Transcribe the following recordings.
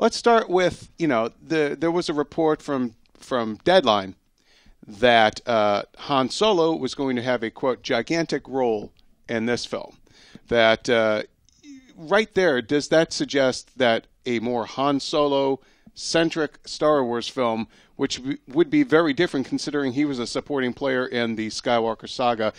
let's start with, there was a report from Deadline that Han Solo was going to have a, quote, gigantic role in this film. That right there, does that suggest that a more Han Solo-centric Star Wars film, which would be very different considering he was a supporting player in the Skywalker saga?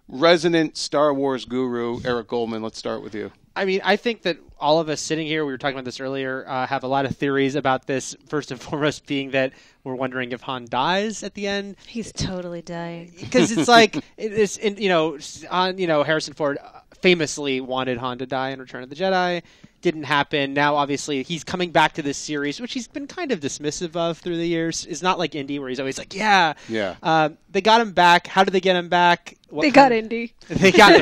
Resident Star Wars guru, Eric Goldman, let's start with you. I mean, I think that all of us sitting here, we were talking about this earlier, have a lot of theories about this. First and foremost being that we're wondering if Han dies at the end. He's totally dying. Because it's like, Harrison Ford famously wanted Han to die in Return of the Jedi. Didn't happen. Now, obviously, he's coming back to this series, which he's been kind of dismissive of through the years. It's not like Indy, where he's always like, yeah. They got him back. How did they get him back? They got Indy. They got him.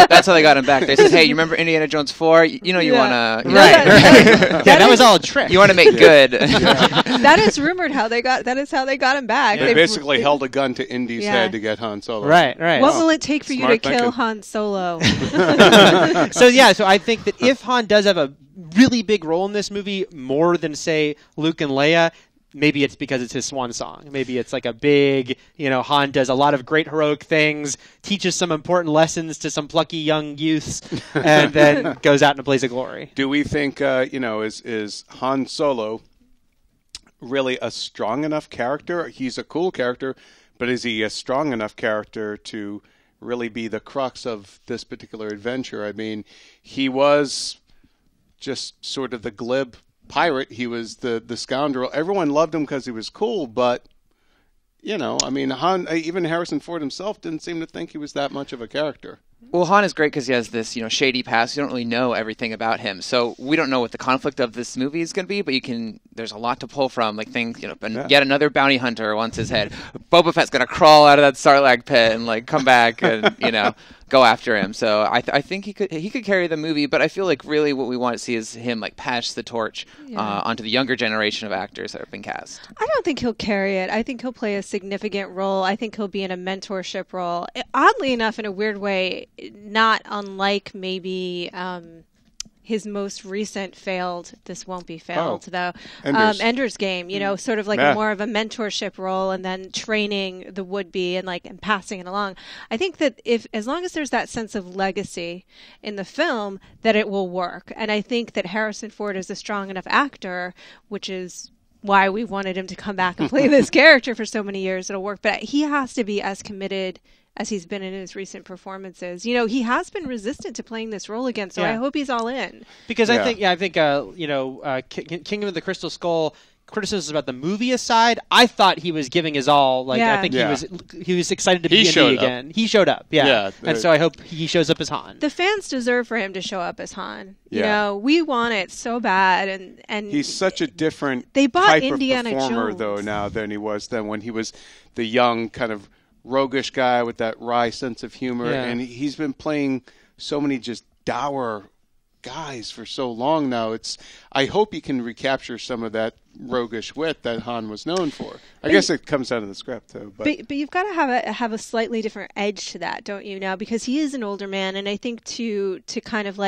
That's how they got him back. They said, hey, you remember Indiana Jones 4? You want to... Right. That was all a trick. You want to make good. That is rumored that is how they got him back. They basically held a gun to Indy's head to get Han Solo. Right. What will it take for you to kill Han Solo? So I think that if Han does have a really big role in this movie, more than, say, Luke and Leia, maybe it's because it's his swan song. Maybe it's like a big, Han does a lot of great heroic things, teaches some important lessons to some plucky young youths, and then goes out in a blaze of glory. Do we think, is Han Solo really a strong enough character? He's a cool character, but is he a strong enough character to really be the crux of this particular adventure? I mean, he was just sort of the glib pirate. He was the scoundrel. Everyone loved him because he was cool, but Han, even Harrison Ford himself didn't seem to think he was that much of a character. Well, Han is great because he has this, shady past. You don't really know everything about him, so we don't know what the conflict of this movie is going to be. But there's a lot to pull from, like things. Yet another bounty hunter wants his head. Boba Fett's going to crawl out of that Sarlacc pit and come back and go after him. So I think he could carry the movie. But I feel like really what we want to see is him pass the torch onto the younger generation of actors that have been cast. I don't think he'll carry it. I think he'll play a significant role. I think he'll be in a mentorship role. Oddly enough, in a weird way, not unlike maybe his most recent failed, this won't be failed though, Ender's Game, sort of more of a mentorship role and then training the would-be and passing it along. I think that as long as there's that sense of legacy in the film, that it will work. And I think that Harrison Ford is a strong enough actor, which is why we wanted him to come back and play this character for so many years. It'll work. But he has to be as committed as he's been in his recent performances. He has been resistant to playing this role again, so I hope he's all in. Because I think Kingdom of the Crystal Skull, criticisms about the movie aside, I thought he was giving his all. I think he was excited to be Indy again. He showed up, and so I hope he shows up as Han. The fans deserve for him to show up as Han. We want it so bad, and he's such a different type Indiana of performer Jones. Though now than he was then when he was the young kind of roguish guy with that wry sense of humor, and he's been playing so many just dour guys for so long now. I hope he can recapture some of that roguish wit that Han was known for. I guess it comes out of the script too. But you've got to have a slightly different edge to that, don't you? Now, because he is an older man, and I think to kind of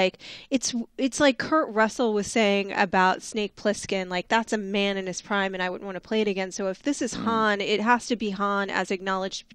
it's like Kurt Russell was saying about Snake Plissken, that's a man in his prime, and I wouldn't want to play it again. So if this is Han, it has to be Han as acknowledged.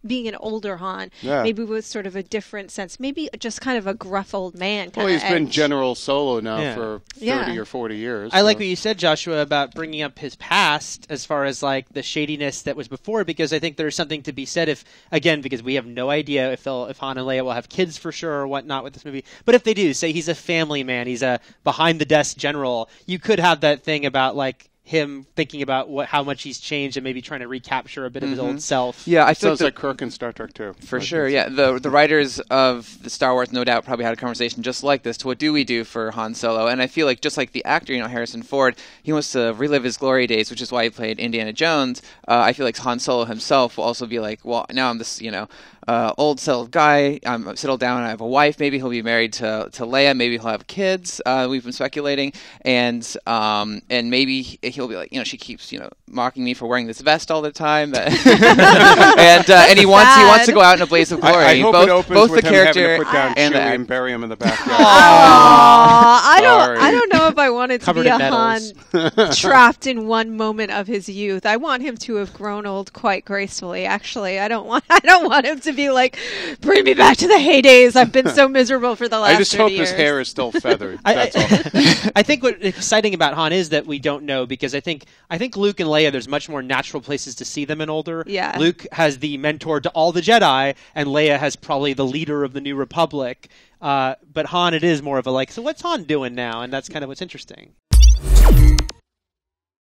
Being an older Han, maybe with sort of a different sense, maybe just kind of a gruff old man. He's been General Solo now for 30 or 40 years. I like what you said, Joshua, about bringing up his past as far as the shadiness that was before, because I think there's something to be said because we have no idea if Han and Leia will have kids for sure or whatnot with this movie. But if they do, say he's a family man, he's a behind the desk general, you could have that thing about him thinking about how much he's changed and maybe trying to recapture a bit of his old self. Yeah, I sounds like Kirk in Star Trek too. For sure, yeah. The writers of the Star Wars no doubt probably had a conversation just like this. To what do we do for Han Solo? And I feel like just like the actor, Harrison Ford, he wants to relive his glory days, which is why he played Indiana Jones. I feel like Han Solo himself will also be well, now I'm this, old settled guy. I'm settled down. I have a wife. Maybe he'll be married to Leia. Maybe he'll have kids. We've been speculating, and maybe he'll be she keeps mocking me for wearing this vest all the time, and he wants to go out in a blaze of glory. I hope it opens both with the him character having to put down and Chewie and bury him in the backyard. I don't know if I want it to Covered be a in Han medals. trapped in one moment of his youth. I want him to have grown old quite gracefully. Actually, I don't want him to be like, bring me back to the heydays. I've been so miserable for the last I just 30 hope years. his hair is still feathered. That's all. I think what's exciting about Han is that we don't know, because I think Luke and Leia, there's much more natural places to see them in older. Yeah. Luke has the mentor to all the Jedi, and Leia has probably the leader of the New Republic. But Han, it is more of a like, so what's Han doing now? And that's kind of what's interesting.